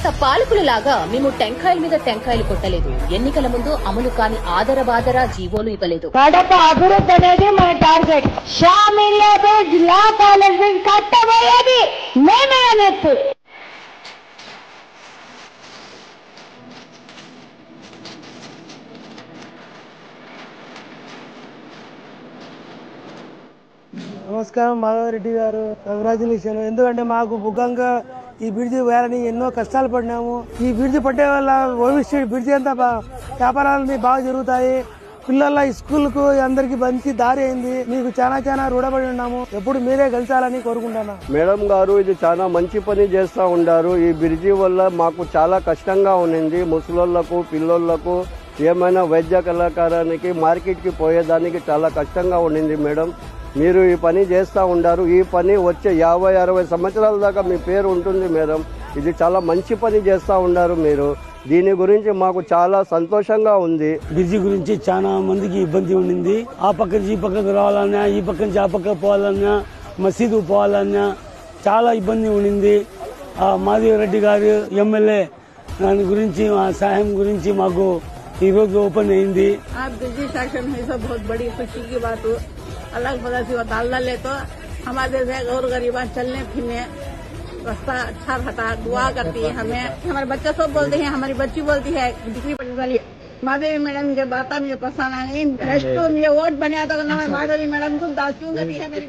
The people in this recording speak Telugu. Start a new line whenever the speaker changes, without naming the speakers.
గత పాలకులలాగా మేము టెంకాయల మీద టెంకాయలు కొట్టలేదు. ఎన్నికల ముందు అమలు కాని ఆదరబాదర జీవోలు ఇవ్వలేదు.
కడప అభివృద్ధి అనేది మన టార్గెట్. షామిల్లాతో జిల్లా కాలేజీ కట్టబోయేది మేమే అనొచ్చు.
నమస్కారం మాధవరెడ్డి గారు, కంగ్రాచులేషన్. ఎందుకంటే మాకు ముఖ్యంగా ఈ బ్రిడ్జి వేయాలని ఎన్నో కష్టాలు పడినాము. ఈ బ్రిడ్జి పట్టే వల్ల భవిష్యత్ బ్రిడ్జి అంతా వ్యాపారాలన్నీ బాగా జరుగుతాయి. పిల్లల స్కూల్కు అందరికి మంచి దారి అయింది. మీకు చాలా రుణపడి ఉన్నాము. ఎప్పుడు మీరే గెలిచాలని కోరుకుంటున్నా.
మేడం గారు ఇది చాలా మంచి పని చేస్తూ ఉండారు. ఈ బ్రిడ్జి వల్ల మాకు చాలా కష్టంగా ఉన్నింది. ముసలోళ్లకు పిల్లోళ్లకు ఏమైనా వైద్య కళాకారానికి మార్కెట్కి పోయేదానికి చాలా కష్టంగా ఉండింది. మేడం మీరు ఈ పని చేస్తూ ఉండారు. ఈ పని వచ్చే 50-60 సంవత్సరాల దాకా మీ పేరు ఉంటుంది మేడం. ఇది చాలా మంచి పని చేస్తూ ఉండారు మీరు. దీని గురించి మాకు చాలా సంతోషంగా ఉంది.
బ్రిడ్జి గురించి చాలా మందికి ఇబ్బంది ఉండింది. ఆ పక్క నుంచి ఈ పక్కకు రావాలన్నా, ఈ పక్క నుంచి ఆ పక్క పోవాలన్నా, మసీదు పోవాలన్నా చాలా ఇబ్బంది ఉండింది. మాధవరెడ్డి గారు ఎమ్మెల్యే దాని గురించి ఆ సహాయం గురించి మాకు ఈ రోజు ఓపెన్ అయింది.
ब्रिज सेक्शन है सब बहुत बड़ी खुशी की बात हो। अलग मदद से डालना ले तो हमारे देश और गरीबा चलने फिरने रास्ता अच्छा रहता। दुआ करती है हमें, हमारे बच्चे सब बोलते हैं, हमारी बच्ची बोलती है डिग्री पढ़ने वाली माधवी मैडम के बात मुझे पसंद आई। नेक्स्ट ये वोट बना तो माधवी मैडम को दाचूंगी है मेरी